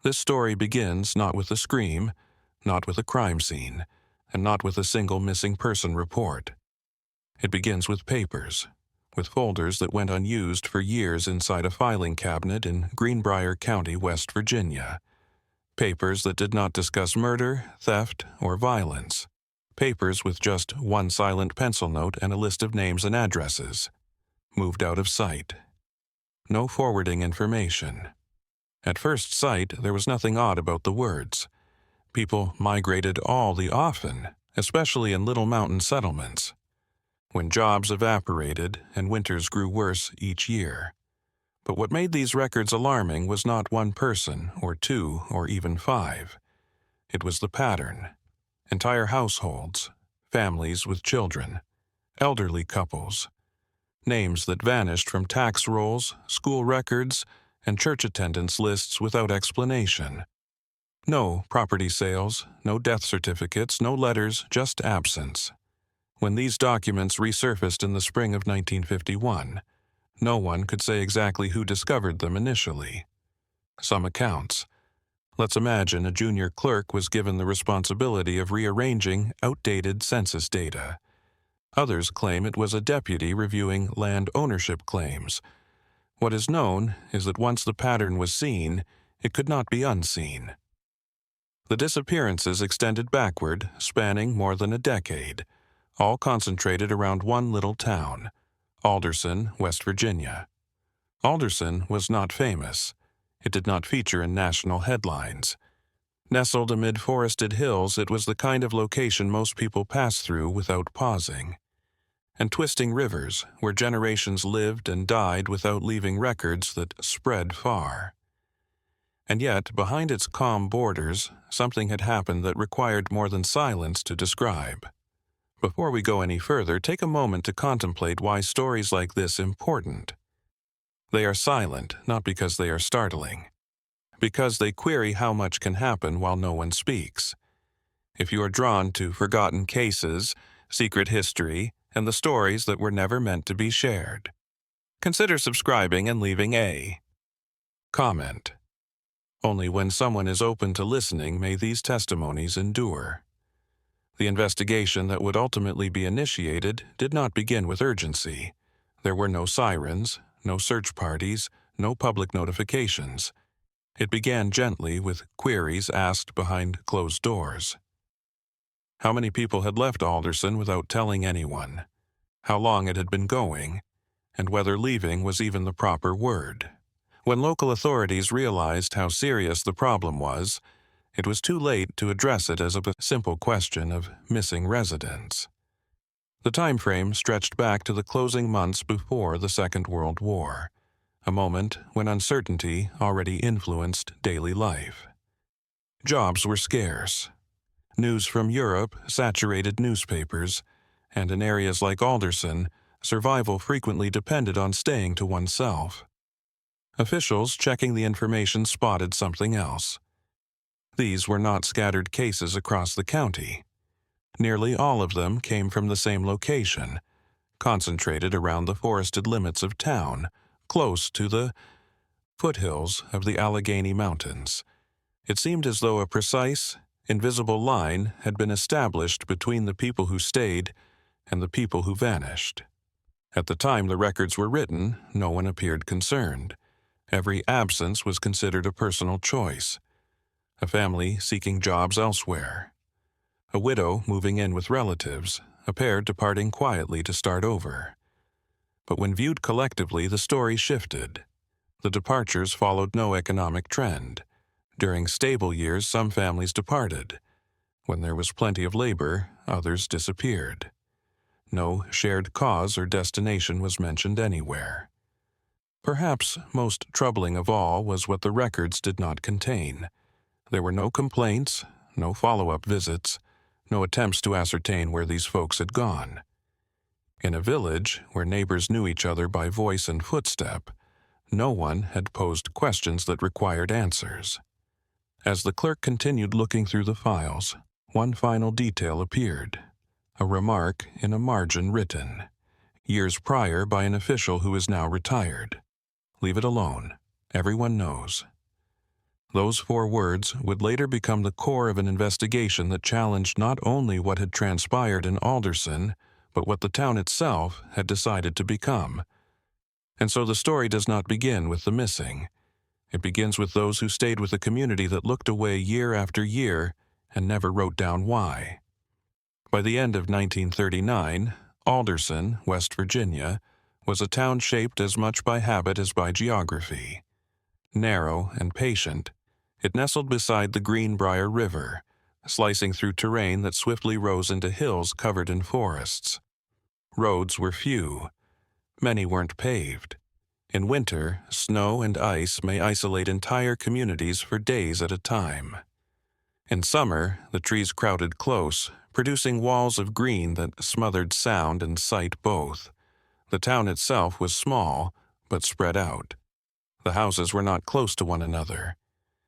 This story begins not with a scream, not with a crime scene, and not with a single missing person report. It begins with papers, with folders that went unused for years inside a filing cabinet in Greenbrier County, West Virginia. Papers that did not discuss murder, theft, or violence. Papers with just one silent pencil note and a list of names and addresses. Moved out of sight. No forwarding information. At first sight, there was nothing odd about the words. People migrated all the often, especially in little mountain settlements, when jobs evaporated and winters grew worse each year. But what made these records alarming was not one person, or two, or even five. It was the pattern. Entire households, families with children, elderly couples, names that vanished from tax rolls, school records, and church attendance lists without explanation. No property sales, no death certificates, no letters, just absence. When these documents resurfaced in the spring of 1951, no one could say exactly who discovered them initially. Some accounts. Let's imagine a junior clerk was given the responsibility of rearranging outdated census data. Others claim it was a deputy reviewing land ownership claims. What is known is that once the pattern was seen, it could not be unseen. The disappearances extended backward, spanning more than a decade, all concentrated around one little town, Alderson, West Virginia. Alderson was not famous. It did not feature in national headlines. Nestled amid forested hills, it was the kind of location most people passed through without pausing. And twisting rivers, where generations lived and died without leaving records that spread far. And yet, behind its calm borders, something had happened that required more than silence to describe. Before we go any further, take a moment to contemplate why stories like this are important. They are silent, not because they are startling. Because they query how much can happen while no one speaks. If you are drawn to forgotten cases, secret history, and the stories that were never meant to be shared, consider subscribing and leaving a comment. Only when someone is open to listening may these testimonies endure. The investigation that would ultimately be initiated did not begin with urgency. There were no sirens, no search parties, no public notifications. It began gently with queries asked behind closed doors. How many people had left Alderson without telling anyone? How long it had been going? And whether leaving was even the proper word. When local authorities realized how serious the problem was, it was too late to address it as a simple question of missing residents. The time frame stretched back to the closing months before the Second World War, a moment when uncertainty already influenced daily life. Jobs were scarce. News from Europe saturated newspapers, and in areas like Alderson, survival frequently depended on staying to oneself. Officials checking the information spotted something else. These were not scattered cases across the county. Nearly all of them came from the same location, concentrated around the forested limits of town, close to the foothills of the Allegheny Mountains. It seemed as though a precise, invisible line had been established between the people who stayed and the people who vanished. At the time the records were written, no one appeared concerned. Every absence was considered a personal choice. A family seeking jobs elsewhere. A widow moving in with relatives, a pair departing quietly to start over. But when viewed collectively, the story shifted. The departures followed no economic trend. During stable years, some families departed. When there was plenty of labor, others disappeared. No shared cause or destination was mentioned anywhere. Perhaps most troubling of all was what the records did not contain. There were no complaints, no follow-up visits, no attempts to ascertain where these folks had gone. In a village where neighbors knew each other by voice and footstep, no one had posed questions that required answers. As the clerk continued looking through the files, one final detail appeared. A remark in a margin written, years prior by an official who is now retired. Leave it alone. Everyone knows. Those 4 words would later become the core of an investigation that challenged not only what had transpired in Alderson, but what the town itself had decided to become. And so the story does not begin with the missing. It begins with those who stayed with a community that looked away year after year and never wrote down why. By the end of 1939, Alderson, West Virginia, was a town shaped as much by habit as by geography. Narrow and patient, it nestled beside the Greenbrier River, slicing through terrain that swiftly rose into hills covered in forests. Roads were few. Many weren't paved. In winter, snow and ice may isolate entire communities for days at a time. In summer, the trees crowded close, producing walls of green that smothered sound and sight both. The town itself was small, but spread out. The houses were not close to one another.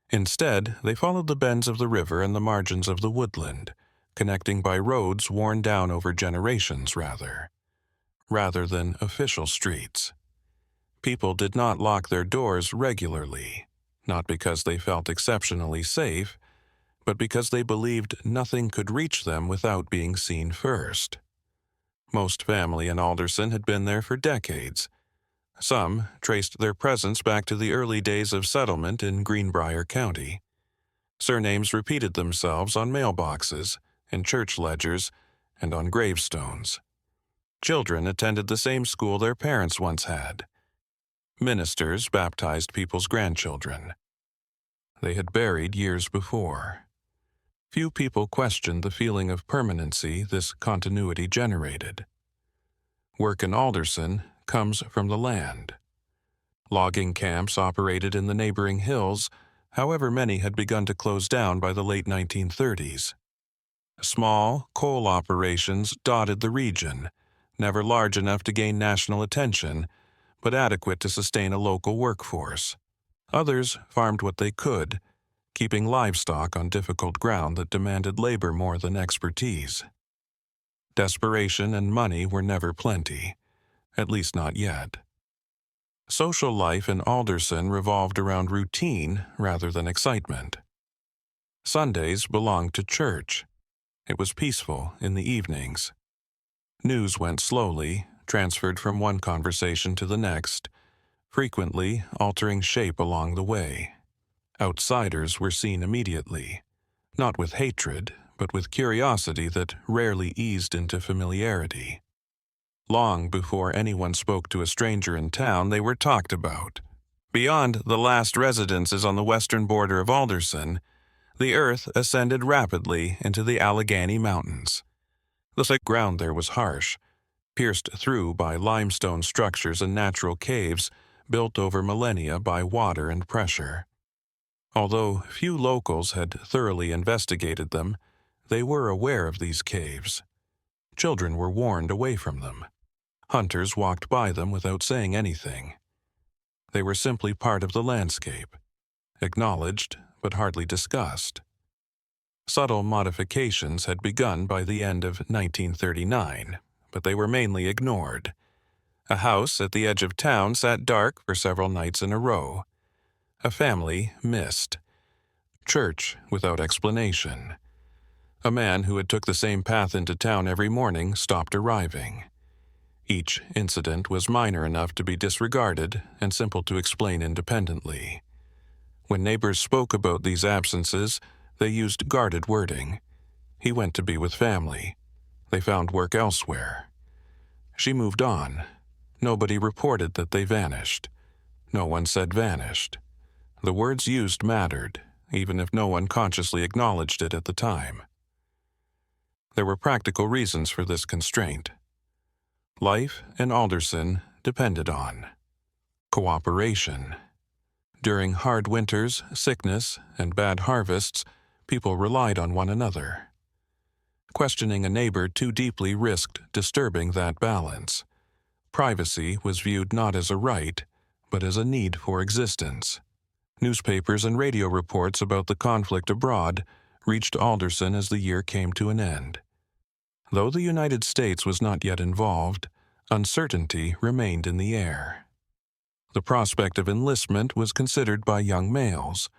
Instead, they followed the bends of the river and the margins of the woodland, connecting by roads worn down over generations rather than official streets. People did not lock their doors regularly, not because they felt exceptionally safe, but because they believed nothing could reach them without being seen first. Most family in Alderson had been there for decades. Some traced their presence back to the early days of settlement in Greenbrier County. Surnames repeated themselves on mailboxes, in church ledgers, and on gravestones. Children attended the same school their parents once had. Ministers baptized people's grandchildren. They had buried years before. Few people questioned the feeling of permanency this continuity generated. Work in Alderson comes from the land. Logging camps operated in the neighboring hills, however many had begun to close down by the late 1930s. Small coal operations dotted the region, never large enough to gain national attention, but adequate to sustain a local workforce. Others farmed what they could, keeping livestock on difficult ground that demanded labor more than expertise. Desperation and money were never plenty, at least not yet. Social life in Alderson revolved around routine rather than excitement. Sundays belonged to church. It was peaceful in the evenings. News went slowly, transferred from one conversation to the next, frequently altering shape along the way. Outsiders were seen immediately, not with hatred, but with curiosity that rarely eased into familiarity. Long before anyone spoke to a stranger in town, they were talked about. Beyond the last residences on the western border of Alderson, the earth ascended rapidly into the Allegheny Mountains. The thick ground there was harsh, pierced through by limestone structures and natural caves built over millennia by water and pressure. Although few locals had thoroughly investigated them, they were aware of these caves. Children were warned away from them. Hunters walked by them without saying anything. They were simply part of the landscape, acknowledged but hardly discussed. Subtle modifications had begun by the end of 1939, but they were mainly ignored. A house at the edge of town sat dark for several nights in a row. A family missed. Church without explanation. A man who had took the same path into town every morning stopped arriving. Each incident was minor enough to be disregarded and simple to explain independently. When neighbors spoke about these absences, they used guarded wording. He went to be with family. They found work elsewhere. She moved on. Nobody reported that they vanished. No one said vanished. The words used mattered, even if no one consciously acknowledged it at the time. There were practical reasons for this constraint. Life in Alderson depended on cooperation. During hard winters, sickness, and bad harvests, people relied on one another. Questioning a neighbor too deeply risked disturbing that balance. Privacy was viewed not as a right, but as a need for existence. Newspapers and radio reports about the conflict abroad reached Alderson as the year came to an end. Though the United States was not yet involved, uncertainty remained in the air. The prospect of enlistment was considered by young males.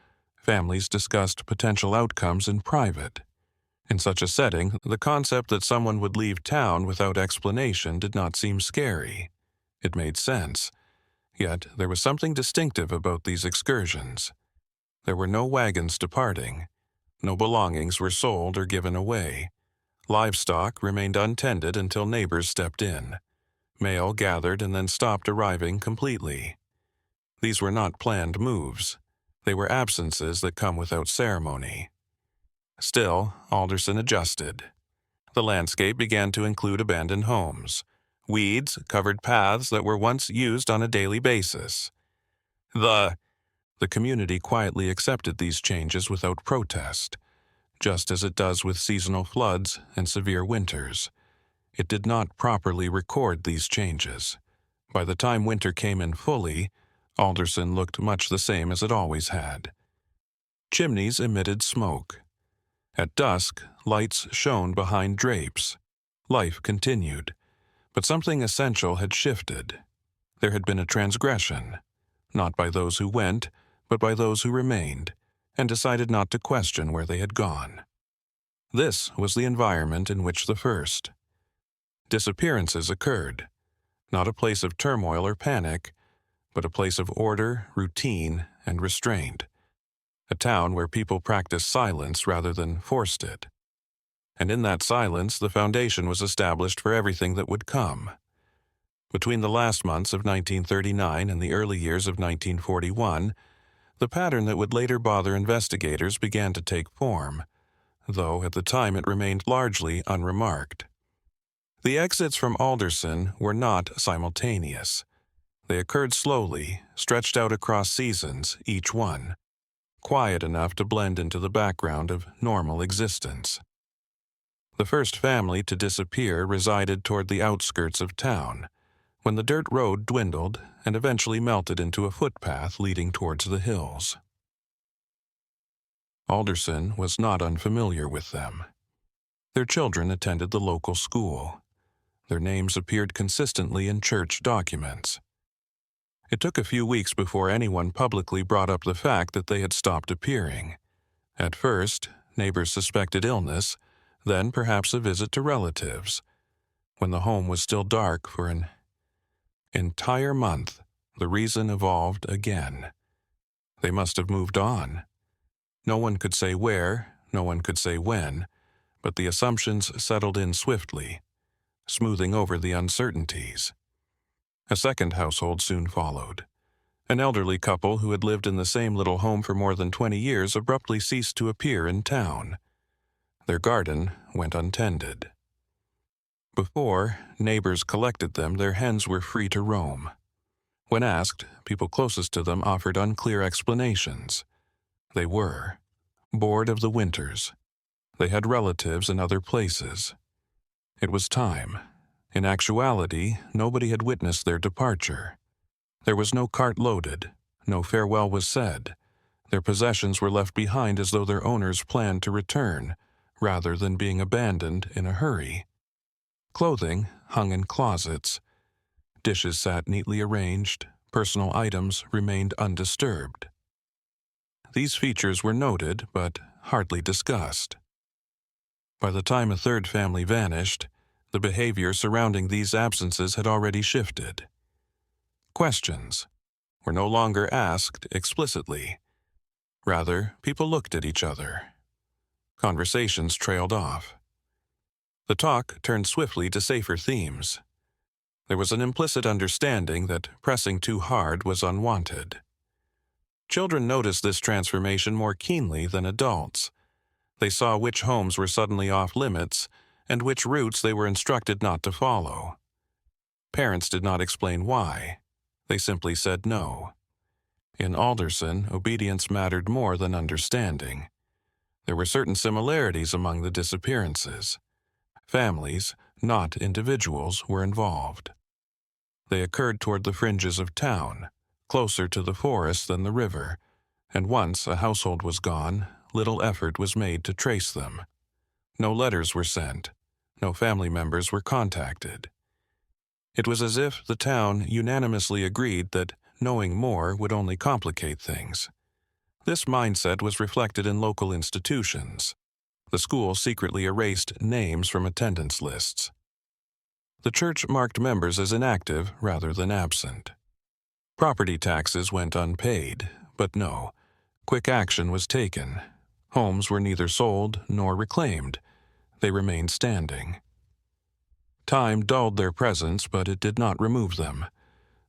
Families discussed potential outcomes in private. In such a setting, the concept that someone would leave town without explanation did not seem scary. It made sense. Yet there was something distinctive about these excursions. There were no wagons departing. No belongings were sold or given away. Livestock remained untended until neighbors stepped in. Mail gathered and then stopped arriving completely. These were not planned moves. They were absences that come without ceremony. Still, Alderson adjusted. The landscape began to include abandoned homes. Weeds covered paths that were once used on a daily basis. The community quietly accepted these changes without protest, just as it does with seasonal floods and severe winters. It did not properly record these changes. By the time winter came in fully, Alderson looked much the same as it always had. Chimneys emitted smoke. At dusk, lights shone behind drapes. Life continued, but something essential had shifted. There had been a transgression, not by those who went, but by those who remained, and decided not to question where they had gone. This was the environment in which the first disappearances occurred, not a place of turmoil or panic, but a place of order, routine, and restraint. A town where people practiced silence rather than forced it. And in that silence, the foundation was established for everything that would come. Between the last months of 1939 and the early years of 1941, the pattern that would later bother investigators began to take form, though at the time it remained largely unremarked. The exits from Alderson were not simultaneous. They occurred slowly, stretched out across seasons, each one, quiet enough to blend into the background of normal existence. The first family to disappear resided toward the outskirts of town, when the dirt road dwindled and eventually melted into a footpath leading towards the hills. Alderson was not unfamiliar with them. Their children attended the local school. Their names appeared consistently in church documents. It took a few weeks before anyone publicly brought up the fact that they had stopped appearing. At first, neighbors suspected illness, then perhaps a visit to relatives. When the home was still dark for an entire month, the reason evolved again. They must have moved on. No one could say where, no one could say when, but the assumptions settled in swiftly, smoothing over the uncertainties. A second household soon followed. An elderly couple who had lived in the same little home for more than 20 years abruptly ceased to appear in town. Their garden went untended. Before, neighbors collected them, their hens were free to roam. When asked, people closest to them offered unclear explanations. They were bored of the winters. They had relatives in other places. It was time. In actuality, nobody had witnessed their departure. There was no cart loaded, no farewell was said. Their possessions were left behind as though their owners planned to return, rather than being abandoned in a hurry. Clothing hung in closets. Dishes sat neatly arranged. Personal items remained undisturbed. These features were noted, but hardly discussed. By the time a third family vanished, the behavior surrounding these absences had already shifted. Questions were no longer asked explicitly. Rather, people looked at each other. Conversations trailed off. The talk turned swiftly to safer themes. There was an implicit understanding that pressing too hard was unwanted. Children noticed this transformation more keenly than adults. They saw which homes were suddenly off limits and which routes they were instructed not to follow. Parents did not explain why. They simply said no. In Alderson, obedience mattered more than understanding. There were certain similarities among the disappearances. Families, not individuals, were involved. They occurred toward the fringes of town, closer to the forest than the river, and once a household was gone, little effort was made to trace them. No letters were sent. No family members were contacted. It was as if the town unanimously agreed that knowing more would only complicate things. This mindset was reflected in local institutions. The school secretly erased names from attendance lists. The church marked members as inactive rather than absent. Property taxes went unpaid, but no, quick action was taken. Homes were neither sold nor reclaimed. They remained standing. Time dulled their presence, but it did not remove them.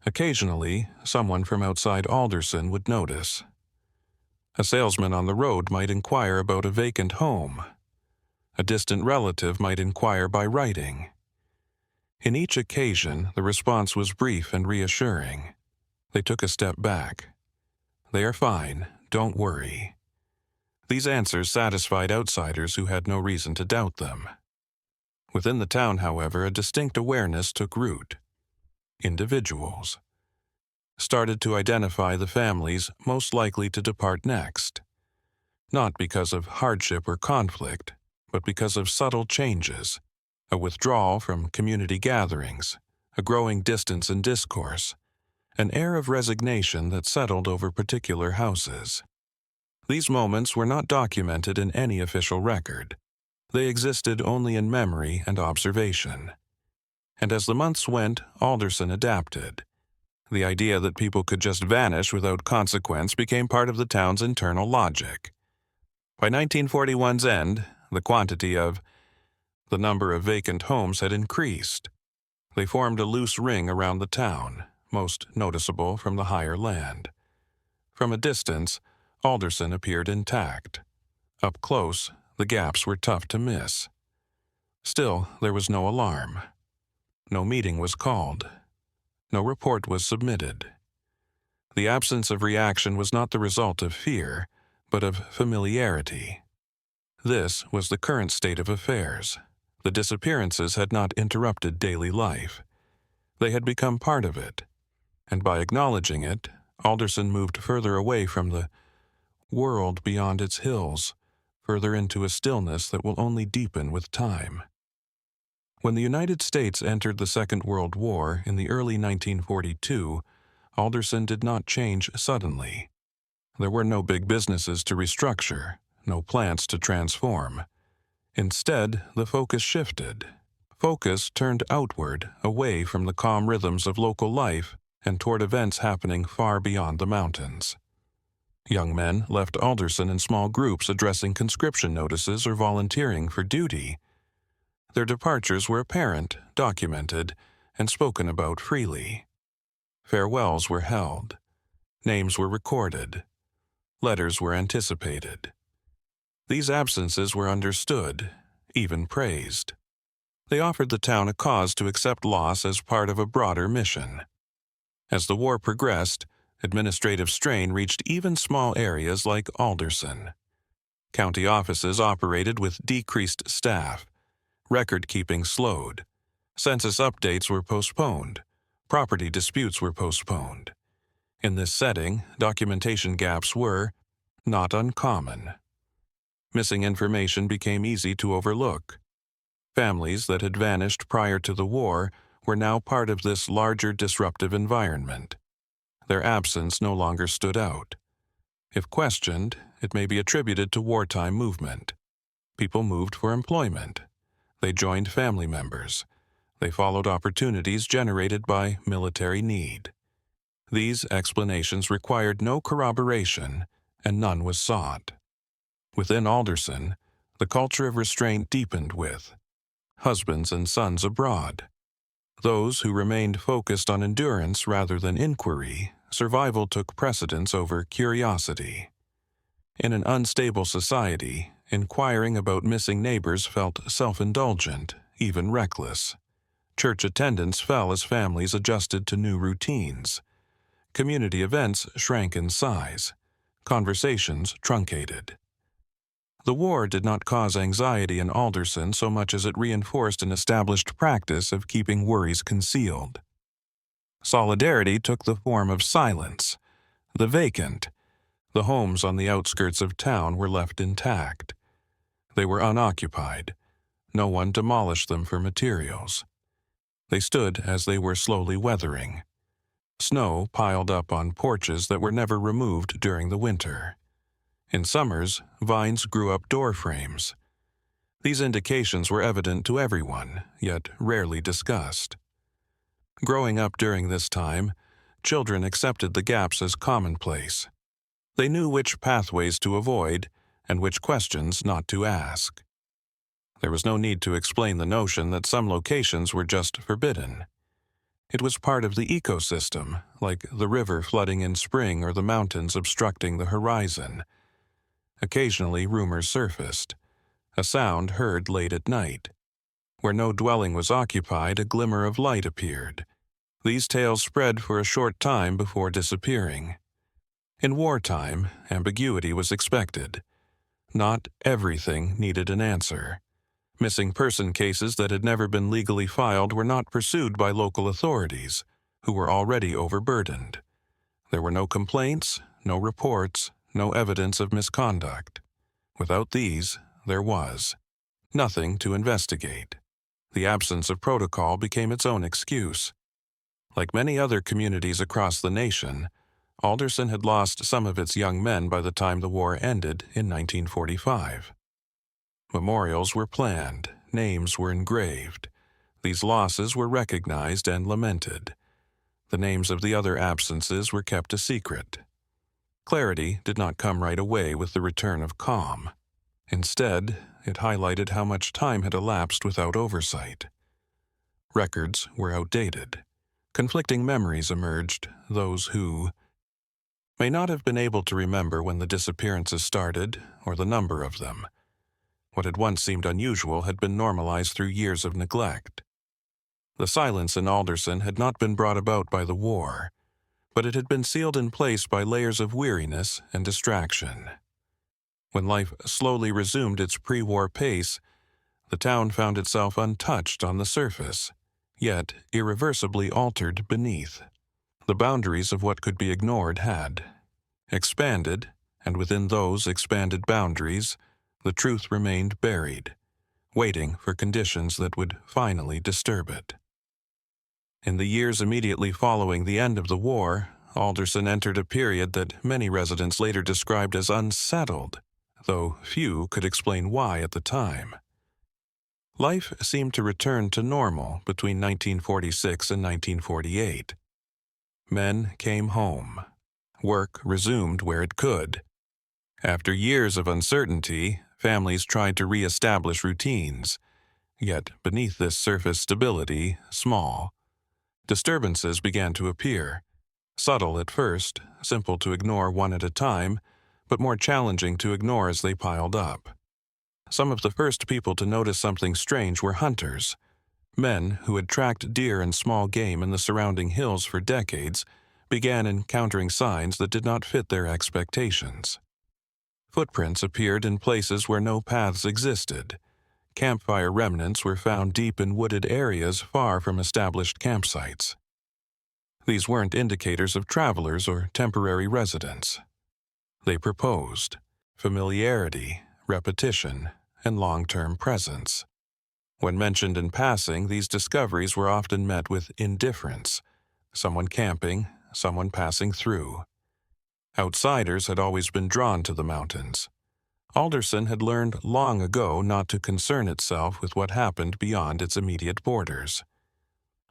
Occasionally, someone from outside Alderson would notice. A salesman on the road might inquire about a vacant home. A distant relative might inquire by writing. In each occasion, the response was brief and reassuring. They took a step back. "They are fine, don't worry." These answers satisfied outsiders who had no reason to doubt them. Within the town, however, a distinct awareness took root. Individuals started to identify the families most likely to depart next, not because of hardship or conflict, but because of subtle changes, a withdrawal from community gatherings, a growing distance in discourse, an air of resignation that settled over particular houses. These moments were not documented in any official record. They existed only in memory and observation. And as the months went, Alderson adapted. The idea that people could just vanish without consequence became part of the town's internal logic. By 1941's end, the number of vacant homes had increased. They formed a loose ring around the town, most noticeable from the higher land. From a distance, Alderson appeared intact. Up close, the gaps were tough to miss. Still, there was no alarm. No meeting was called. No report was submitted. The absence of reaction was not the result of fear, but of familiarity. This was the current state of affairs. The disappearances had not interrupted daily life. They had become part of it, and by acknowledging it, Alderson moved further away from the world beyond its hills, further into a stillness that will only deepen with time. When the United States entered the Second World War in the early 1942, Alderson did not change suddenly. There were no big businesses to restructure, no plants to transform. Instead, the focus shifted. Focus turned outward, away from the calm rhythms of local life and toward events happening far beyond the mountains. Young men left Alderson in small groups addressing conscription notices or volunteering for duty. Their departures were apparent, documented, and spoken about freely. Farewells were held. Names were recorded. Letters were anticipated. These absences were understood, even praised. They offered the town a cause to accept loss as part of a broader mission. As the war progressed, administrative strain reached even small areas like Alderson. County offices operated with decreased staff. Record-keeping slowed. Census updates were postponed. Property disputes were postponed. In this setting, documentation gaps were not uncommon. Missing information became easy to overlook. Families that had vanished prior to the war were now part of this larger disruptive environment. Their absence no longer stood out. If questioned, it may be attributed to wartime movement. People moved for employment. They joined family members. They followed opportunities generated by military need. These explanations required no corroboration, and none was sought. Within Alderson, the culture of restraint deepened with husbands and sons abroad. Those who remained focused on endurance rather than inquiry, survival took precedence over curiosity. In an unstable society, inquiring about missing neighbors felt self-indulgent, even reckless. Church attendance fell as families adjusted to new routines. Community events shrank in size. Conversations truncated. The war did not cause anxiety in Alderson so much as it reinforced an established practice of keeping worries concealed. Solidarity took the form of silence. The vacant, the homes on the outskirts of town were left intact. They were unoccupied. No one demolished them for materials. They stood as they were slowly weathering. Snow piled up on porches that were never removed during the winter. In summers, vines grew up door frames. These indications were evident to everyone, yet rarely discussed. Growing up during this time, children accepted the gaps as commonplace. They knew which pathways to avoid and which questions not to ask. There was no need to explain the notion that some locations were just forbidden. It was part of the ecosystem, like the river flooding in spring or the mountains obstructing the horizon. Occasionally, rumors surfaced. A sound heard late at night. Where no dwelling was occupied, a glimmer of light appeared. These tales spread for a short time before disappearing. In wartime, ambiguity was expected. Not everything needed an answer. Missing person cases that had never been legally filed were not pursued by local authorities, who were already overburdened. There were no complaints, no reports, no evidence of misconduct. Without these, there was nothing to investigate. The absence of protocol became its own excuse. Like many other communities across the nation, Alderson had lost some of its young men by the time the war ended in 1945. Memorials were planned, names were engraved. These losses were recognized and lamented. The names of the other absences were kept a secret. Clarity did not come right away with the return of calm. Instead, it highlighted how much time had elapsed without oversight. Records were outdated. Conflicting memories emerged, those who may not have been able to remember when the disappearances started or the number of them. What had once seemed unusual had been normalized through years of neglect. The silence in Alderson had not been brought about by the war, but it had been sealed in place by layers of weariness and distraction. When life slowly resumed its pre-war pace, the town found itself untouched on the surface, yet irreversibly altered beneath. The boundaries of what could be ignored had expanded, and within those expanded boundaries, the truth remained buried, waiting for conditions that would finally disturb it. In the years immediately following the end of the war, Alderson entered a period that many residents later described as unsettled, though few could explain why at the time. Life seemed to return to normal between 1946 and 1948. Men came home. Work resumed where it could. After years of uncertainty, families tried to re-establish routines. Yet beneath this surface stability, small disturbances began to appear. Subtle at first, simple to ignore one at a time, but more challenging to ignore as they piled up. Some of the first people to notice something strange were hunters. Men who had tracked deer and small game in the surrounding hills for decades began encountering signs that did not fit their expectations. Footprints appeared in places where no paths existed. Campfire remnants were found deep in wooded areas far from established campsites. These weren't indicators of travelers or temporary residents. They proposed familiarity, repetition, and long-term presence. When mentioned in passing, these discoveries were often met with indifference. Someone camping, someone passing through. Outsiders had always been drawn to the mountains. Alderson had learned long ago not to concern itself with what happened beyond its immediate borders.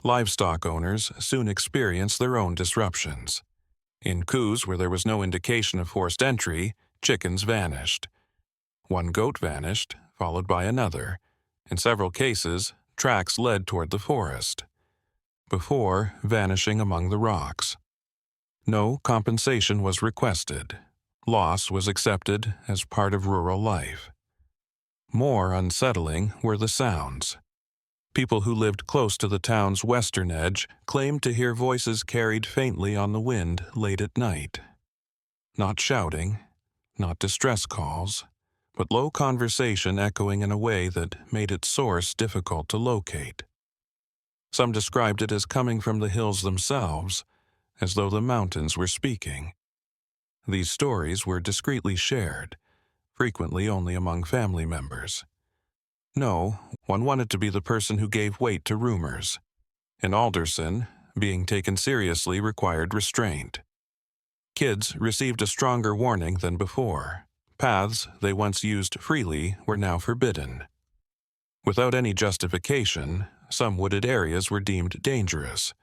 Livestock owners soon experienced their own disruptions. In coups where there was no indication of forced entry, chickens vanished. One goat vanished, followed by another. In several cases, tracks led toward the forest, before vanishing among the rocks. No compensation was requested. Loss was accepted as part of rural life. More unsettling were the sounds. People who lived close to the town's western edge claimed to hear voices carried faintly on the wind late at night. Not shouting, not distress calls, but low conversation echoing in a way that made its source difficult to locate. Some described it as coming from the hills themselves, as though the mountains were speaking. These stories were discreetly shared, frequently only among family members. No, one wanted to be the person who gave weight to rumors. In Alderson, being taken seriously required restraint. Kids received a stronger warning than before. Paths they once used freely were now forbidden. Without any justification, some wooded areas were deemed dangerous.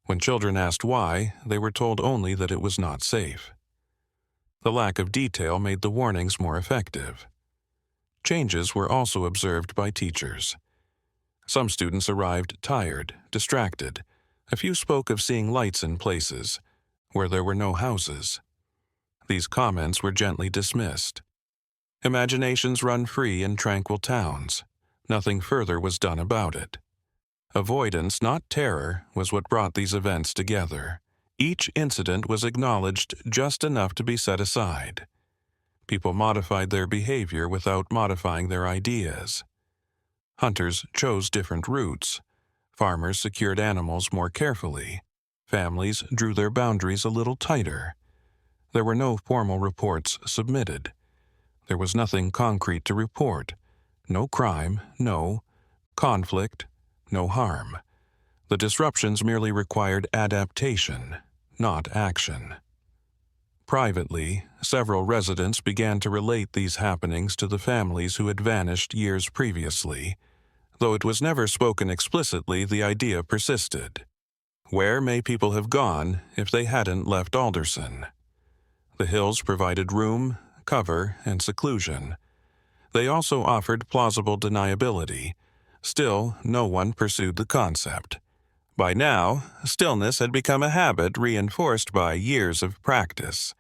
When children asked why, they were told only that it was not safe. The lack of detail made the warnings more effective. Changes were also observed by teachers. Some students arrived tired, distracted. A few spoke of seeing lights in places where there were no houses. These comments were gently dismissed. Imaginations run free in tranquil towns. Nothing further was done about it. Avoidance, not terror, was what brought these events together. Each incident was acknowledged just enough to be set aside. People modified their behavior without modifying their ideas. Hunters chose different routes. Farmers secured animals more carefully. Families drew their boundaries a little tighter. There were no formal reports submitted. There was nothing concrete to report. No crime, no conflict, no harm. The disruptions merely required adaptation, not action. Privately, several residents began to relate these happenings to the families who had vanished years previously. Though it was never spoken explicitly, the idea persisted. Where may people have gone if they hadn't left Alderson? The hills provided room, cover, and seclusion. They also offered plausible deniability. Still, no one pursued the concept. By now, stillness had become a habit reinforced by years of practice.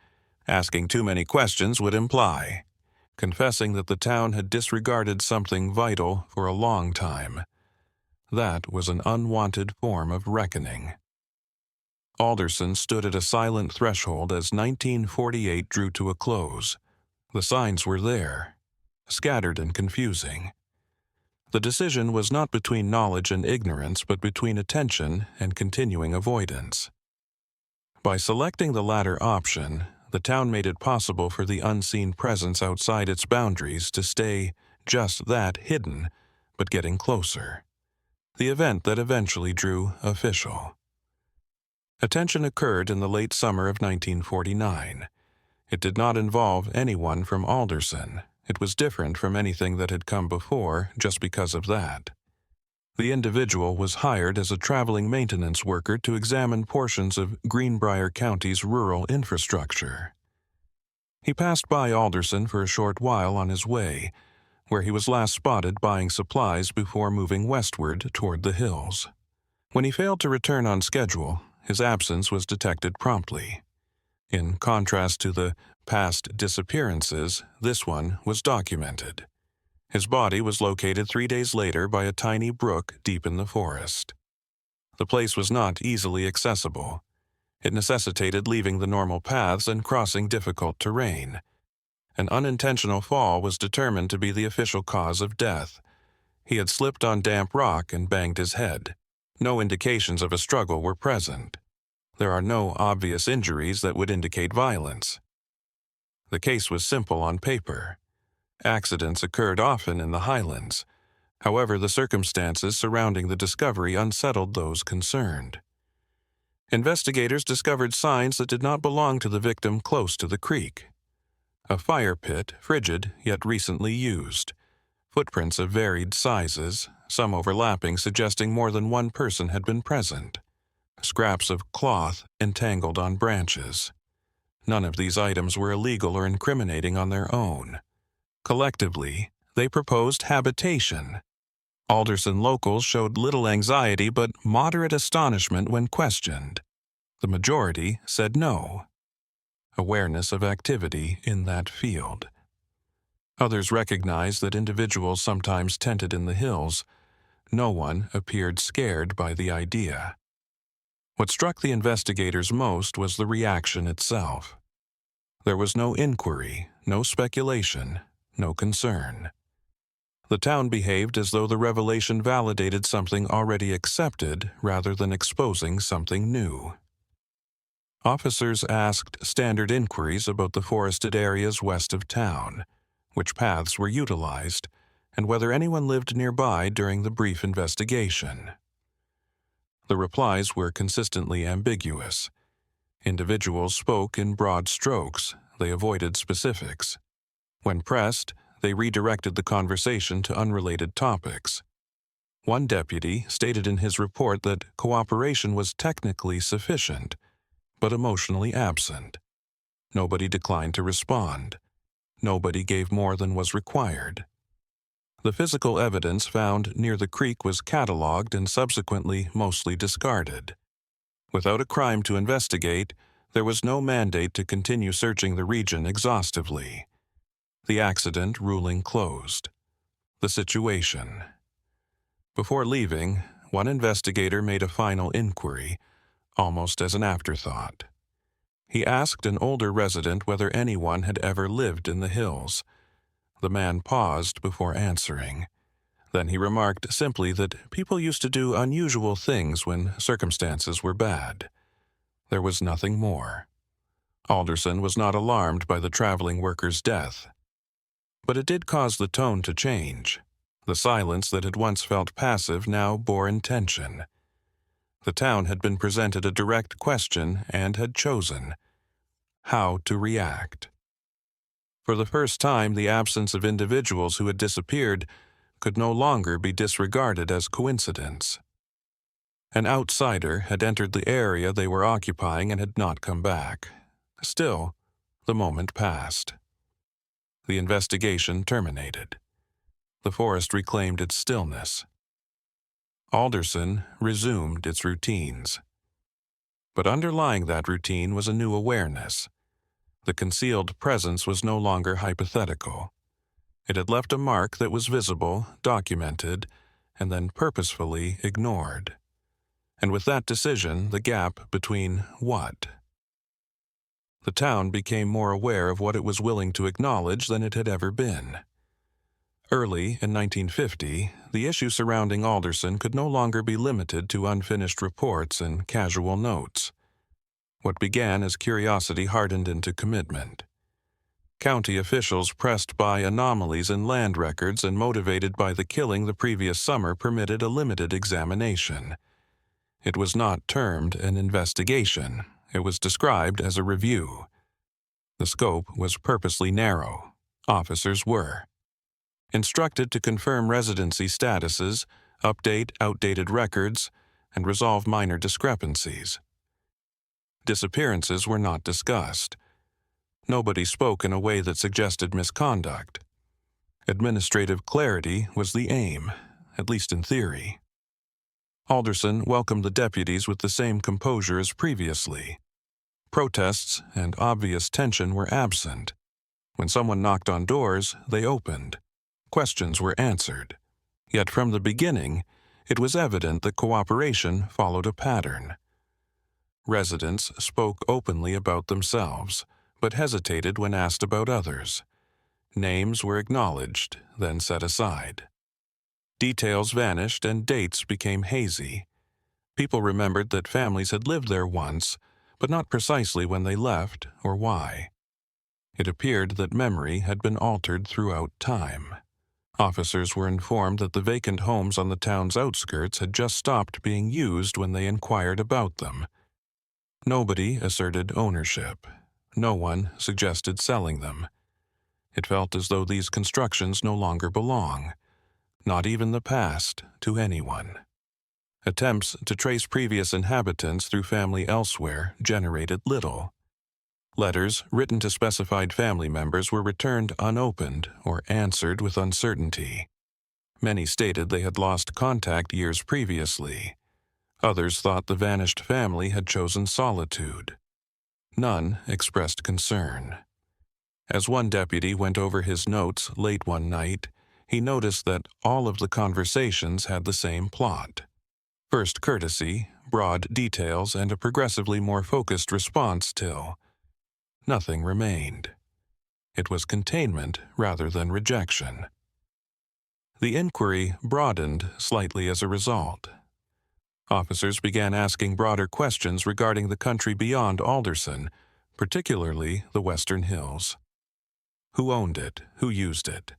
Asking too many questions would imply confessing that the town had disregarded something vital for a long time. That was an unwanted form of reckoning. Alderson stood at a silent threshold as 1948 drew to a close. The signs were there, scattered and confusing. The decision was not between knowledge and ignorance, but between attention and continuing avoidance. By selecting the latter option, the town made it possible for the unseen presence outside its boundaries to stay just that hidden, but getting closer. The event that eventually drew official. Attention occurred in the late summer of 1949. It did not involve anyone from Alderson. It was different from anything that had come before just because of that. The individual was hired as a traveling maintenance worker to examine portions of Greenbrier County's rural infrastructure. He passed by Alderson for a short while on his way, where he was last spotted buying supplies before moving westward toward the hills. When he failed to return on schedule, his absence was detected promptly. In contrast to the past disappearances, this one was documented. His body was located 3 days later by a tiny brook deep in the forest. The place was not easily accessible. It necessitated leaving the normal paths and crossing difficult terrain. An unintentional fall was determined to be the official cause of death. He had slipped on damp rock and banged his head. No indications of a struggle were present. There are no obvious injuries that would indicate violence. The case was simple on paper. Accidents occurred often in the highlands. However, the circumstances surrounding the discovery unsettled those concerned. Investigators discovered signs that did not belong to the victim close to the creek. A fire pit, frigid yet recently used. Footprints of varied sizes, some overlapping, suggesting more than one person had been present. Scraps of cloth entangled on branches. None of these items were illegal or incriminating on their own. Collectively, they proposed habitation. Alderson locals showed little anxiety but moderate astonishment when questioned. The majority said no. Awareness of activity in that field. Others recognized that individuals sometimes tented in the hills. No one appeared scared by the idea. What struck the investigators most was the reaction itself. There was no inquiry, no speculation, no concern. The town behaved as though the revelation validated something already accepted rather than exposing something new. Officers asked standard inquiries about the forested areas west of town, which paths were utilized, and whether anyone lived nearby during the brief investigation. The replies were consistently ambiguous. Individuals spoke in broad strokes. They avoided specifics. When pressed, they redirected the conversation to unrelated topics. One deputy stated in his report that cooperation was technically sufficient, but emotionally absent. Nobody declined to respond. Nobody gave more than was required. The physical evidence found near the creek was catalogued and subsequently mostly discarded. Without a crime to investigate, there was no mandate to continue searching the region exhaustively. The accident ruling closed. The situation. Before leaving, one investigator made a final inquiry, almost as an afterthought. He asked an older resident whether anyone had ever lived in the hills. The man paused before answering. Then he remarked simply that people used to do unusual things when circumstances were bad. There was nothing more. Alderson was not alarmed by the traveling worker's death. But it did cause the tone to change. The silence that had once felt passive now bore intention. The town had been presented a direct question and had chosen how to react. For the first time, the absence of individuals who had disappeared could no longer be disregarded as coincidence. An outsider had entered the area they were occupying and had not come back. Still, the moment passed. The investigation terminated. The forest reclaimed its stillness. Alderson resumed its routines. But underlying that routine was a new awareness. The concealed presence was no longer hypothetical. It had left a mark that was visible, documented, and then purposefully ignored. And with that decision, the gap between what? The town became more aware of what it was willing to acknowledge than it had ever been. Early in 1950, the issue surrounding Alderson could no longer be limited to unfinished reports and casual notes. What began as curiosity hardened into commitment. County officials, pressed by anomalies in land records and motivated by the killing the previous summer, permitted a limited examination. It was not termed an investigation. It was described as a review. The scope was purposely narrow. Officers were instructed to confirm residency statuses, update outdated records, and resolve minor discrepancies. Disappearances were not discussed. Nobody spoke in a way that suggested misconduct. Administrative clarity was the aim, at least in theory. Alderson welcomed the deputies with the same composure as previously. Protests and obvious tension were absent. When someone knocked on doors, they opened. Questions were answered. Yet from the beginning, it was evident that cooperation followed a pattern. Residents spoke openly about themselves, but hesitated when asked about others. Names were acknowledged, then set aside. Details vanished and dates became hazy. People remembered that families had lived there once, but not precisely when they left or why. It appeared that memory had been altered throughout time. Officers were informed that the vacant homes on the town's outskirts had just stopped being used when they inquired about them. Nobody asserted ownership. No one suggested selling them. It felt as though these constructions no longer belong, not even the past, to anyone. Attempts to trace previous inhabitants through family elsewhere generated little. Letters written to specified family members were returned unopened or answered with uncertainty. Many stated they had lost contact years previously. Others thought the vanished family had chosen solitude. None expressed concern. As one deputy went over his notes late one night, he noticed that all of the conversations had the same plot. First courtesy, broad details, and a progressively more focused response till nothing remained. It was containment rather than rejection. The inquiry broadened slightly as a result. Officers began asking broader questions regarding the country beyond Alderson, particularly the Western Hills. Who owned it? Who used it?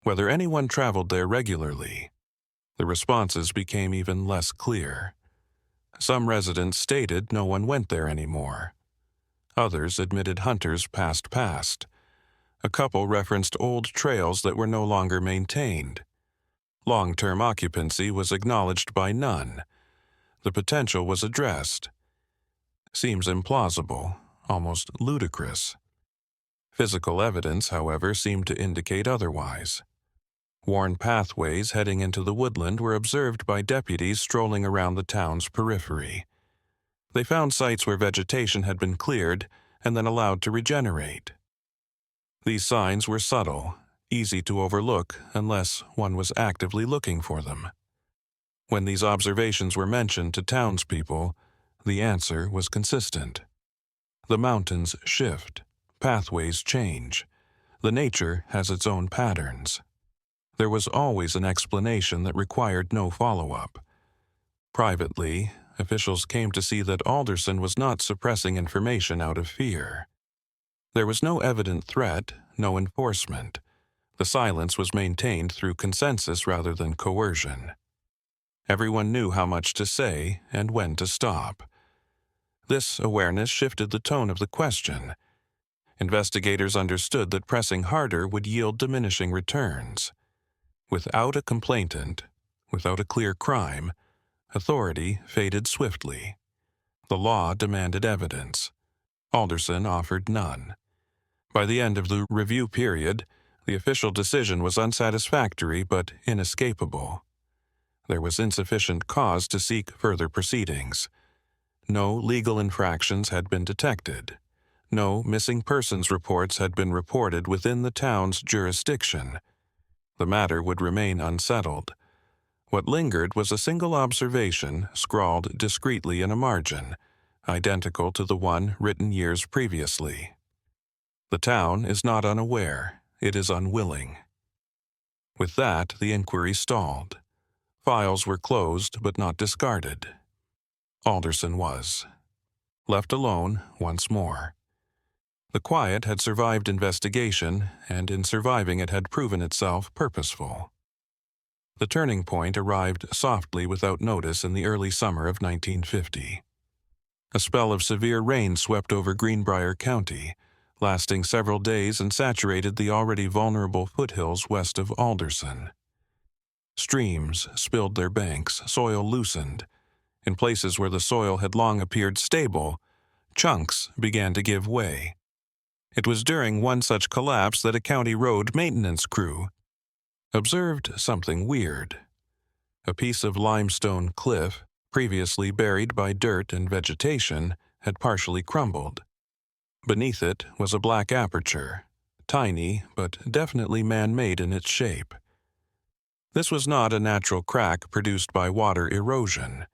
Whether anyone traveled there regularly. The responses became even less clear. Some residents stated no one went there anymore. Others admitted hunters passed. A couple referenced old trails that were no longer maintained. Long-term occupancy was acknowledged by none. The potential was addressed. Seems implausible, almost ludicrous. Physical evidence, however, seemed to indicate otherwise. Worn pathways heading into the woodland were observed by deputies strolling around the town's periphery. They found sites where vegetation had been cleared and then allowed to regenerate. These signs were subtle, easy to overlook unless one was actively looking for them. When these observations were mentioned to townspeople, the answer was consistent. The mountains shift, pathways change. The nature has its own patterns. There was always an explanation that required no follow-up. Privately, officials came to see that Alderson was not suppressing information out of fear. There was no evident threat, no enforcement. The silence was maintained through consensus rather than coercion. Everyone knew how much to say and when to stop. This awareness shifted the tone of the question. Investigators understood that pressing harder would yield diminishing returns. Without a complainant, without a clear crime, authority faded swiftly. The law demanded evidence. Alderson offered none. By the end of the review period, the official decision was unsatisfactory but inescapable. There was insufficient cause to seek further proceedings. No legal infractions had been detected. No missing persons reports had been reported within the town's jurisdiction. The matter would remain unsettled. What lingered was a single observation scrawled discreetly in a margin, identical to the one written years previously. The town is not unaware, it is unwilling. With that, the inquiry stalled. Files were closed but not discarded. Alderson was. Left alone once more. The quiet had survived investigation, and in surviving it had proven itself purposeful. The turning point arrived softly without notice in the early summer of 1950. A spell of severe rain swept over Greenbrier County, lasting several days and saturated the already vulnerable foothills west of Alderson. Streams spilled their banks, soil loosened. In places where the soil had long appeared stable, chunks began to give way. It was during one such collapse that a county road maintenance crew observed something weird. A piece of limestone cliff, previously buried by dirt and vegetation, had partially crumbled. Beneath it was a black aperture, tiny but definitely man-made in its shape. This was not a natural crack produced by water erosion.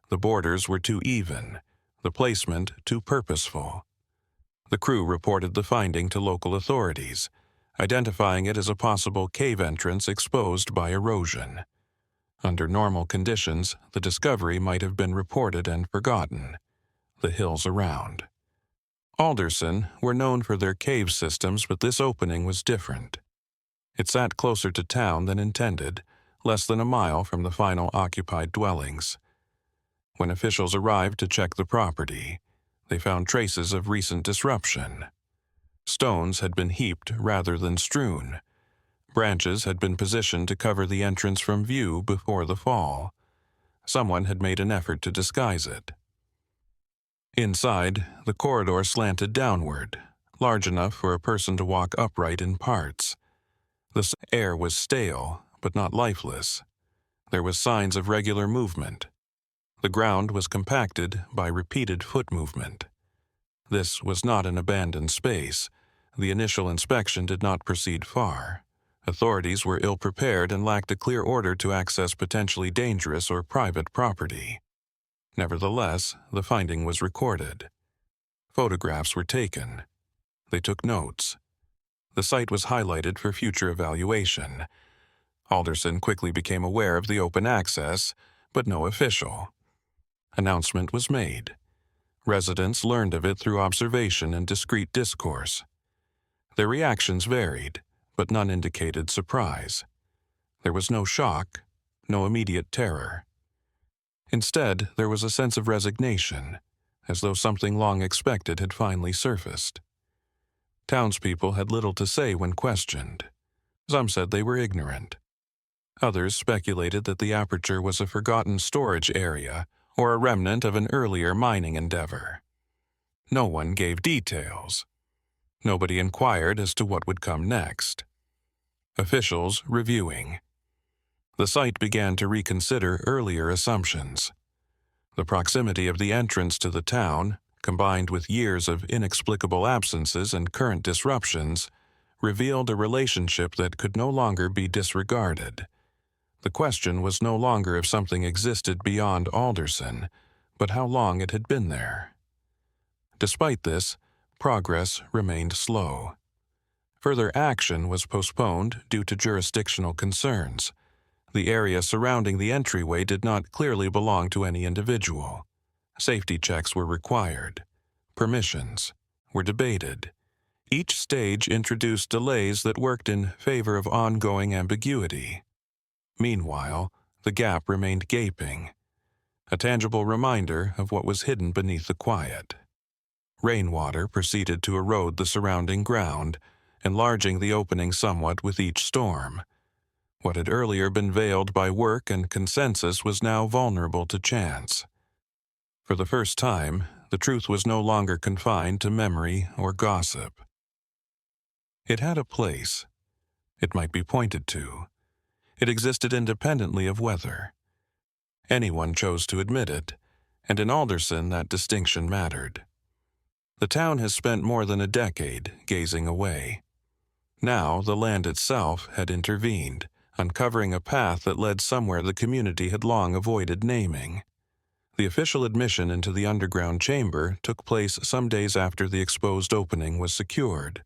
The borders were too even, the placement too purposeful. The crew reported the finding to local authorities, identifying it as a possible cave entrance exposed by erosion. Under normal conditions, the discovery might have been reported and forgotten. The hills around Alderson were known for their cave systems, but this opening was different. It sat closer to town than intended, less than a mile from the final occupied dwellings. When officials arrived to check the property, they found traces of recent disruption. Stones had been heaped rather than strewn. Branches had been positioned to cover the entrance from view before the fall. Someone had made an effort to disguise it. Inside, the corridor slanted downward, large enough for a person to walk upright in parts. The air was stale, but not lifeless. There was signs of regular movement. The ground was compacted by repeated foot movement. This was not an abandoned space. The initial inspection did not proceed far. Authorities were ill-prepared and lacked a clear order to access potentially dangerous or private property. Nevertheless, the finding was recorded. Photographs were taken. They took notes. The site was highlighted for future evaluation. Alderson quickly became aware of the open access, but no official announcement was made. Residents learned of it through observation and discreet discourse. Their reactions varied, but none indicated surprise. There was no shock, no immediate terror. Instead, there was a sense of resignation, as though something long expected had finally surfaced. Townspeople had little to say when questioned. Some said they were ignorant. Others speculated that the aperture was a forgotten storage area or a remnant of an earlier mining endeavor. No one gave details. Nobody inquired as to what would come next. Officials reviewing. The site began to reconsider earlier assumptions. The proximity of the entrance to the town, combined with years of inexplicable absences and current disruptions, revealed a relationship that could no longer be disregarded. The question was no longer if something existed beyond Alderson, but how long it had been there. Despite this, progress remained slow. Further action was postponed due to jurisdictional concerns. The area surrounding the entryway did not clearly belong to any individual. Safety checks were required. Permissions were debated. Each stage introduced delays that worked in favor of ongoing ambiguity. Meanwhile, the gap remained gaping, a tangible reminder of what was hidden beneath the quiet. Rainwater proceeded to erode the surrounding ground, enlarging the opening somewhat with each storm. What had earlier been veiled by work and consensus was now vulnerable to chance. For the first time, the truth was no longer confined to memory or gossip. It had a place. It might be pointed to. It existed independently of weather. Anyone chose to admit it, and in Alderson that distinction mattered. The town has spent more than a decade gazing away. Now the land itself had intervened, uncovering a path that led somewhere the community had long avoided naming. The official admission into the underground chamber took place some days after the exposed opening was secured.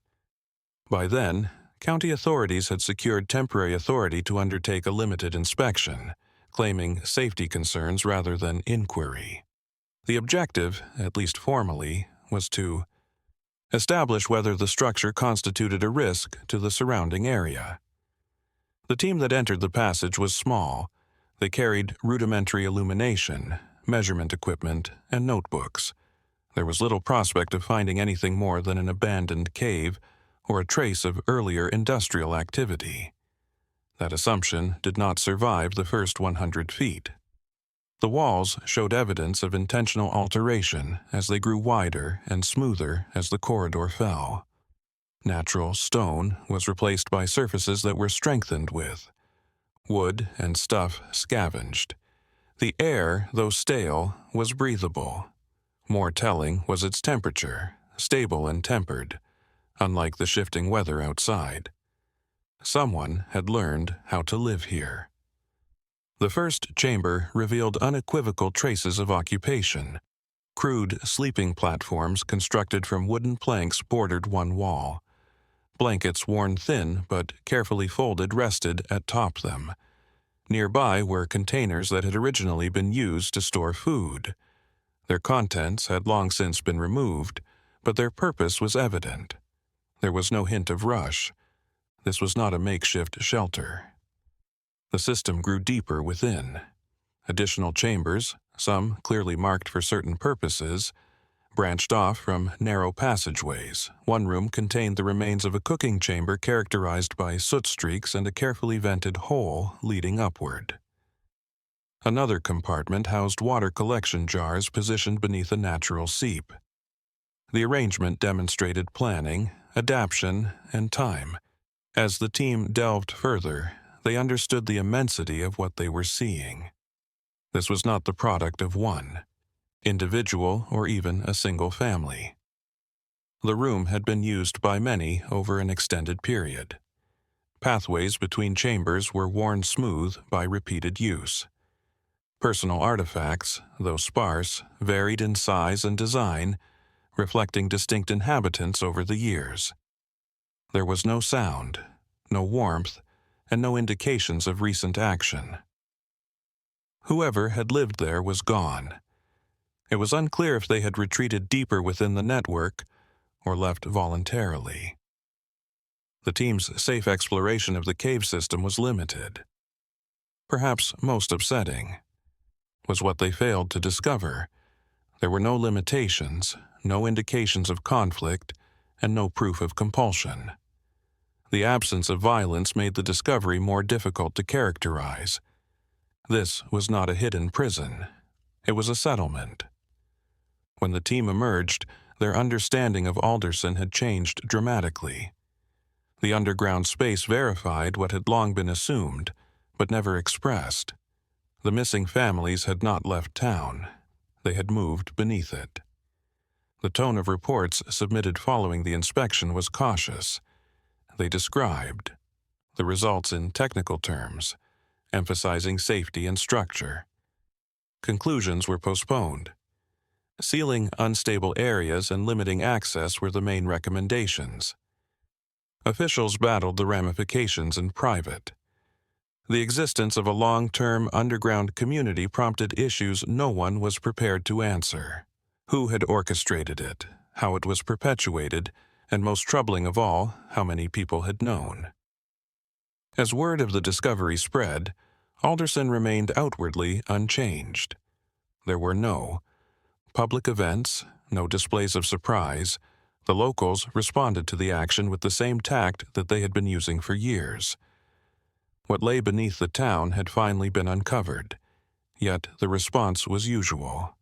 By then, county authorities had secured temporary authority to undertake a limited inspection, claiming safety concerns rather than inquiry. The objective, at least formally, was to establish whether the structure constituted a risk to the surrounding area. The team that entered the passage was small. They carried rudimentary illumination, measurement equipment, and notebooks. There was little prospect of finding anything more than an abandoned cave or a trace of earlier industrial activity. That assumption did not survive the first 100 feet. The walls showed evidence of intentional alteration as they grew wider and smoother as the corridor fell. Natural stone was replaced by surfaces that were strengthened with wood and stuff scavenged. The air, though stale, was breathable. More telling was its temperature, stable and tempered, unlike the shifting weather outside. Someone had learned how to live here. The first chamber revealed unequivocal traces of occupation. Crude sleeping platforms constructed from wooden planks bordered one wall. Blankets worn thin but carefully folded rested atop them. Nearby were containers that had originally been used to store food. Their contents had long since been removed, but their purpose was evident. There was no hint of rush. This was not a makeshift shelter. The system grew deeper within. Additional chambers, some clearly marked for certain purposes, branched off from narrow passageways. One room contained the remains of a cooking chamber characterized by soot streaks and a carefully vented hole leading upward. Another compartment housed water collection jars positioned beneath a natural seep. The arrangement demonstrated planning, adaptation, and time. As the team delved further, they understood the immensity of what they were seeing. This was not the product of one individual or even a single family. The room had been used by many over an extended period. Pathways between chambers were worn smooth by repeated use. Personal artifacts, though sparse, varied in size and design, reflecting distinct inhabitants over the years. There was no sound, no warmth, and no indications of recent action. Whoever had lived there was gone. It was unclear if they had retreated deeper within the network or left voluntarily. The team's safe exploration of the cave system was limited. Perhaps most upsetting was what they failed to discover. There were no limitations, no indications of conflict, and no proof of compulsion. The absence of violence made the discovery more difficult to characterize. This was not a hidden prison. It was a settlement. When the team emerged, their understanding of Alderson had changed dramatically. The underground space verified what had long been assumed, but never expressed. The missing families had not left town. They had moved beneath it. The tone of reports submitted following the inspection was cautious. They described the results in technical terms, emphasizing safety and structure. Conclusions were postponed. Sealing unstable areas and limiting access were the main recommendations. Officials battled the ramifications in private. The existence of a long-term underground community prompted issues no one was prepared to answer. Who had orchestrated it, how it was perpetuated, and most troubling of all, how many people had known. As word of the discovery spread, Alderson remained outwardly unchanged. There were no public events, no displays of surprise. The locals responded to the action with the same tact that they had been using for years. What lay beneath the town had finally been uncovered, yet the response was usual.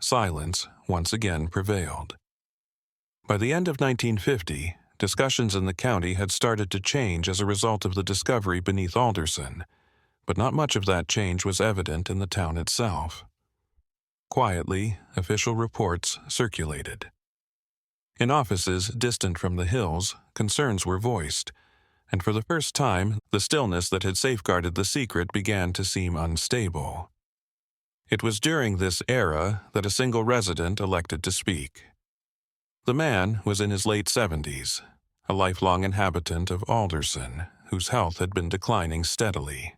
Silence once again prevailed. By the end of 1950, discussions in the county had started to change as a result of the discovery beneath Alderson, but not much of that change was evident in the town itself. Quietly, official reports circulated. In offices distant from the hills, concerns were voiced, and for the first time, the stillness that had safeguarded the secret began to seem unstable. It was during this era that a single resident elected to speak. The man was in his late 70s, a lifelong inhabitant of Alderson, whose health had been declining steadily.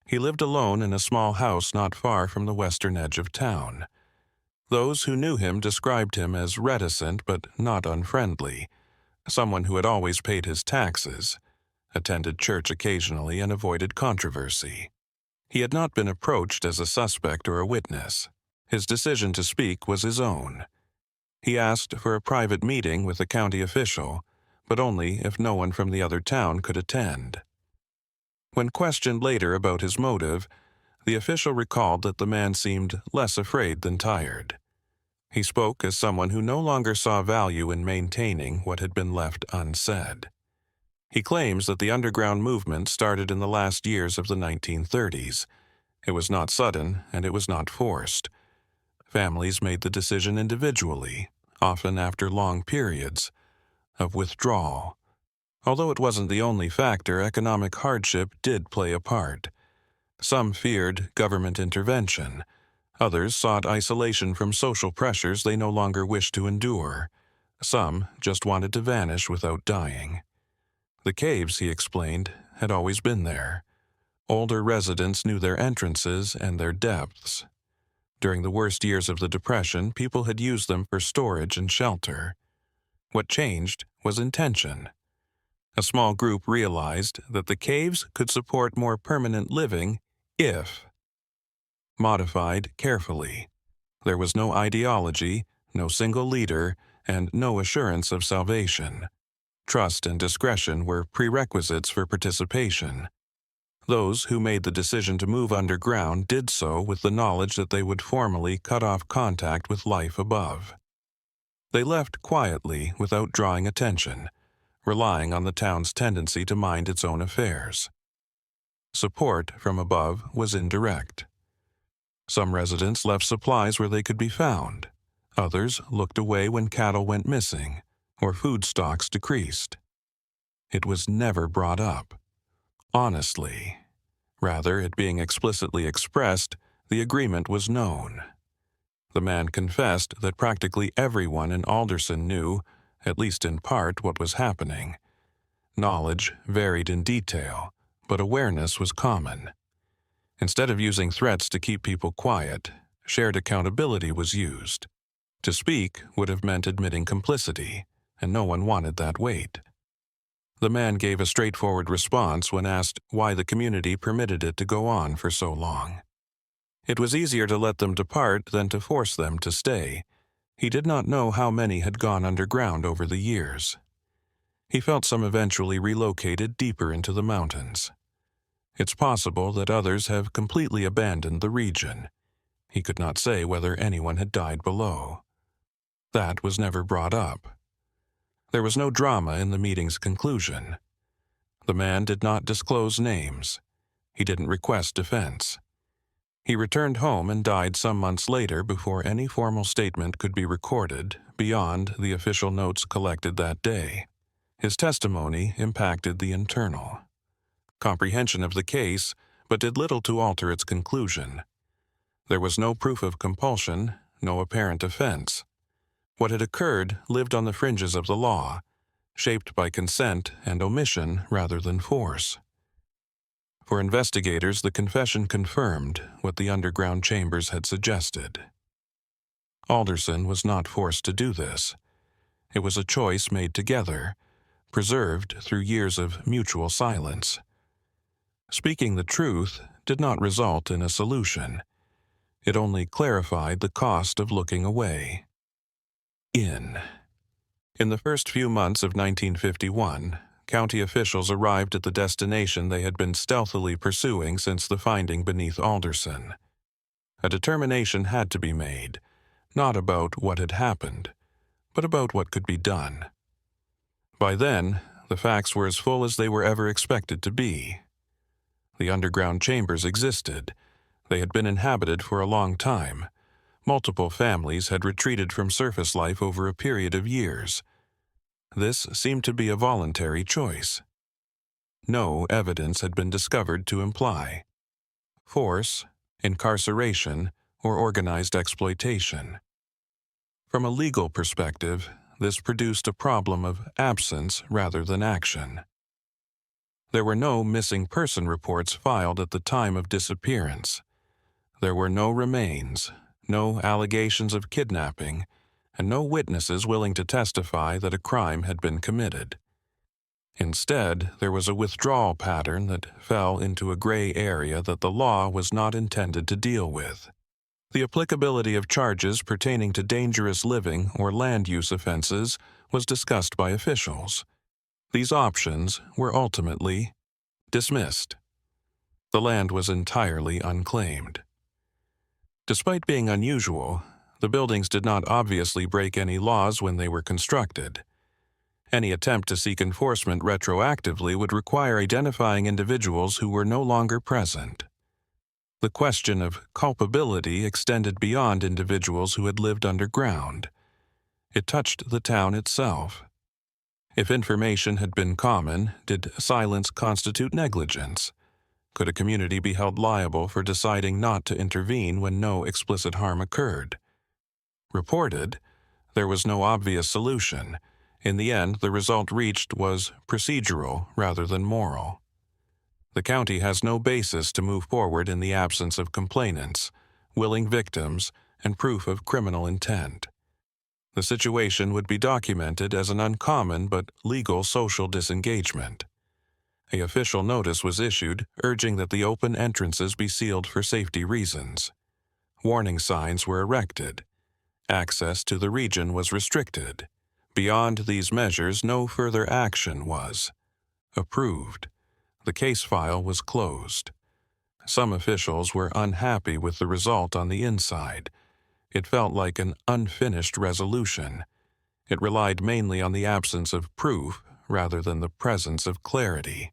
He lived alone in a small house not far from the western edge of town. Those who knew him described him as reticent but not unfriendly, someone who had always paid his taxes, attended church occasionally, and avoided controversy. He had not been approached as a suspect or a witness. His decision to speak was his own. He asked for a private meeting with a county official, but only if no one from the other town could attend. When questioned later about his motive, the official recalled that the man seemed less afraid than tired. He spoke as someone who no longer saw value in maintaining what had been left unsaid. He claims that the underground movement started in the last years of the 1930s. It was not sudden, and it was not forced. Families made the decision individually, often after long periods of withdrawal. Although it wasn't the only factor, economic hardship did play a part. Some feared government intervention. Others sought isolation from social pressures they no longer wished to endure. Some just wanted to vanish without dying. The caves, he explained, had always been there. Older residents knew their entrances and their depths. During the worst years of the Depression, people had used them for storage and shelter. What changed was intention. A small group realized that the caves could support more permanent living if modified carefully. There was no ideology, no single leader, and no assurance of salvation. Trust and discretion were prerequisites for participation. Those who made the decision to move underground did so with the knowledge that they would formally cut off contact with life above. They left quietly without drawing attention, relying on the town's tendency to mind its own affairs. Support from above was indirect. Some residents left supplies where they could be found. Others looked away when cattle went missing or food stocks decreased. It was never brought up. Honestly. Rather, it being explicitly expressed, the agreement was known. The man confessed that practically everyone in Alderson knew, at least in part, what was happening. Knowledge varied in detail, but awareness was common. Instead of using threats to keep people quiet, shared accountability was used. To speak would have meant admitting complicity, and no one wanted that weight. The man gave a straightforward response when asked why the community permitted it to go on for so long. It was easier to let them depart than to force them to stay. He did not know how many had gone underground over the years. He felt some eventually relocated deeper into the mountains. It's possible that others have completely abandoned the region. He could not say whether anyone had died below. That was never brought up. There was no drama in the meeting's conclusion. The man did not disclose names. He didn't request defense. He returned home and died some months later before any formal statement could be recorded beyond the official notes collected that day. His testimony impacted the internal comprehension of the case, but did little to alter its conclusion. There was no proof of compulsion, no apparent offense. What had occurred lived on the fringes of the law, shaped by consent and omission rather than force. For investigators, the confession confirmed what the underground chambers had suggested. Alderson was not forced to do this. It was a choice made together, preserved through years of mutual silence. Speaking the truth did not result in a solution. It only clarified the cost of looking away. In the first few months of 1951, county officials arrived at the destination they had been stealthily pursuing since the finding beneath Alderson. A determination had to be made, not about what had happened, but about what could be done. By then, the facts were as full as they were ever expected to be. The underground chambers existed. They had been inhabited for a long time. Multiple families had retreated from surface life over a period of years. This seemed to be a voluntary choice. No evidence had been discovered to imply force, incarceration, or organized exploitation. From a legal perspective, this produced a problem of absence rather than action. There were no missing person reports filed at the time of disappearance. There were no remains, no allegations of kidnapping, and no witnesses willing to testify that a crime had been committed. Instead, there was a withdrawal pattern that fell into a gray area that the law was not intended to deal with. The applicability of charges pertaining to dangerous living or land use offenses was discussed by officials. These options were ultimately dismissed. The land was entirely unclaimed. Despite being unusual, the buildings did not obviously break any laws when they were constructed. Any attempt to seek enforcement retroactively would require identifying individuals who were no longer present. The question of culpability extended beyond individuals who had lived underground. It touched the town itself. If information had been common, did silence constitute negligence? Could a community be held liable for deciding not to intervene when no explicit harm occurred? Reported, there was no obvious solution. In the end, the result reached was procedural rather than moral. The county has no basis to move forward in the absence of complainants, willing victims, and proof of criminal intent. The situation would be documented as an uncommon but legal social disengagement. An official notice was issued urging that the open entrances be sealed for safety reasons. Warning signs were erected. Access to the region was restricted. Beyond these measures, no further action was approved. The case file was closed. Some officials were unhappy with the result on the inside. It felt like an unfinished resolution. It relied mainly on the absence of proof rather than the presence of clarity.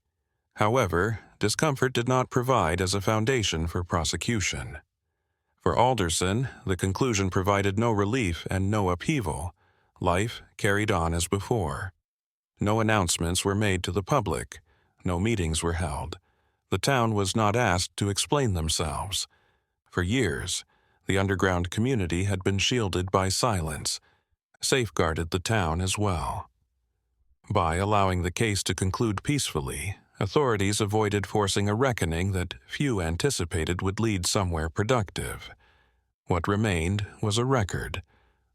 However, discomfort did not provide as a foundation for prosecution. For Alderson, the conclusion provided no relief and no upheaval. Life carried on as before. No announcements were made to the public. No meetings were held. The town was not asked to explain themselves. For years, the underground community had been shielded by silence, safeguarded the town as well. By allowing the case to conclude peacefully, authorities avoided forcing a reckoning that few anticipated would lead somewhere productive. What remained was a record,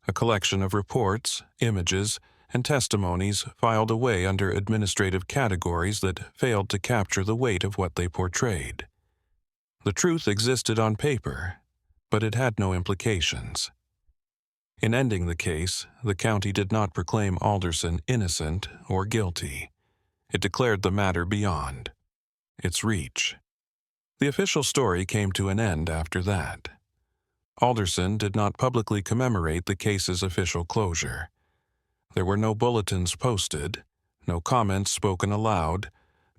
a collection of reports, images, and testimonies filed away under administrative categories that failed to capture the weight of what they portrayed. The truth existed on paper, but it had no implications. In ending the case, the county did not proclaim Alderson innocent or guilty. It declared the matter beyond its reach. The official story came to an end after that. Alderson did not publicly commemorate the case's official closure. There were no bulletins posted, no comments spoken aloud,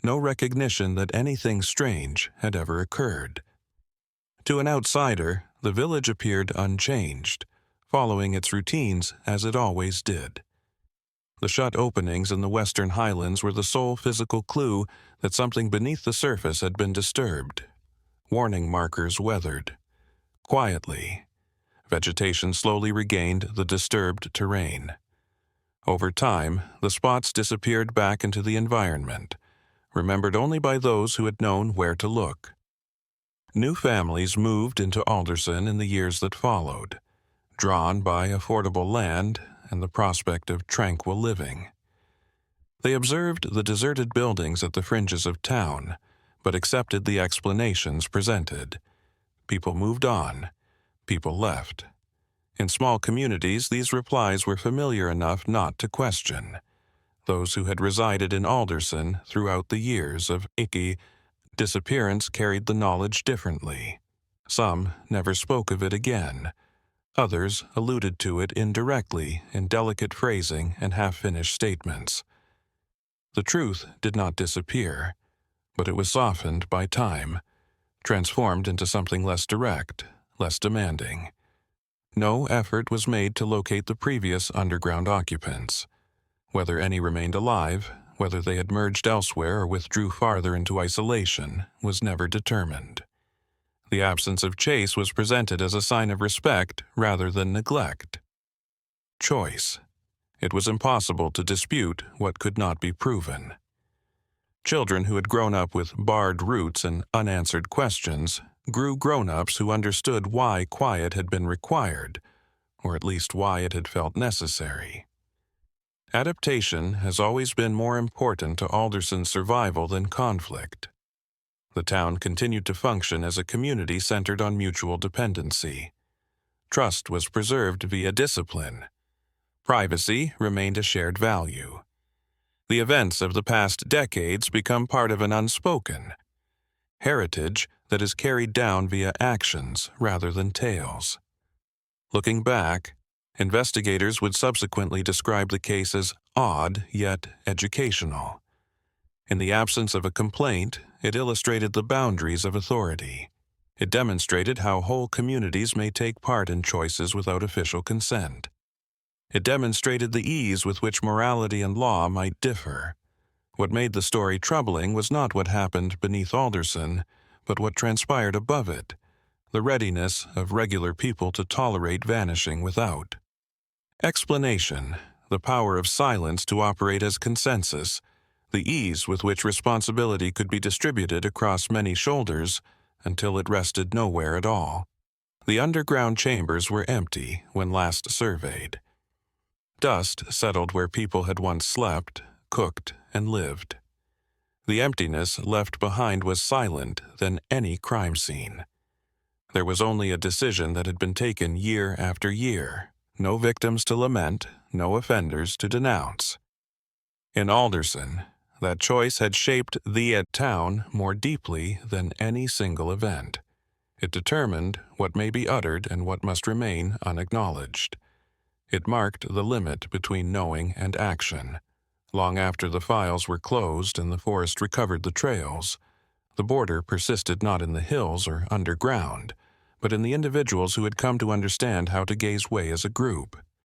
no recognition that anything strange had ever occurred. To an outsider, the village appeared unchanged, following its routines as it always did. The shut openings in the western highlands were the sole physical clue that something beneath the surface had been disturbed. Warning markers weathered. Quietly, vegetation slowly regained the disturbed terrain. Over time, the spots disappeared back into the environment, remembered only by those who had known where to look. New families moved into Alderson in the years that followed, drawn by affordable land and the prospect of tranquil living. They observed the deserted buildings at the fringes of town, but accepted the explanations presented. People moved on. People left. In small communities, these replies were familiar enough not to question. Those who had resided in Alderson throughout the years of icky disappearance carried the knowledge differently. Some never spoke of it again. Others alluded to it indirectly in delicate phrasing and half-finished statements. The truth did not disappear, but it was softened by time, transformed into something less direct, less demanding. No effort was made to locate the previous underground occupants. Whether any remained alive, whether they had merged elsewhere or withdrew farther into isolation, was never determined. The absence of chase was presented as a sign of respect rather than neglect. Choice. It was impossible to dispute what could not be proven. Children who had grown up with barred roots and unanswered questions grew grown-ups who understood why quiet had been required, or at least why it had felt necessary. Adaptation has always been more important to Alderson's survival than conflict. The town continued to function as a community centered on mutual dependency. Trust was preserved via discipline. Privacy remained a shared value. The events of the past decades become part of an unspoken heritage that is carried down via actions rather than tales. Looking back, investigators would subsequently describe the case as odd yet educational. In the absence of a complaint, it illustrated the boundaries of authority. It demonstrated how whole communities may take part in choices without official consent. It demonstrated the ease with which morality and law might differ. What made the story troubling was not what happened beneath Alderson, but what transpired above it, the readiness of regular people to tolerate vanishing without. Explanation, the power of silence to operate as consensus, the ease with which responsibility could be distributed across many shoulders until it rested nowhere at all. The underground chambers were empty when last surveyed. Dust settled where people had once slept, cooked, and lived. The emptiness left behind was silent than any crime scene. There was only a decision that had been taken year after year. No victims to lament, no offenders to denounce. In Alderson, that choice had shaped the town more deeply than any single event. It determined what may be uttered and what must remain unacknowledged. It marked the limit between knowing and action. Long after the files were closed and the forest recovered the trails, the border persisted not in the hills or underground, but in the individuals who had come to understand how to gaze way as a group.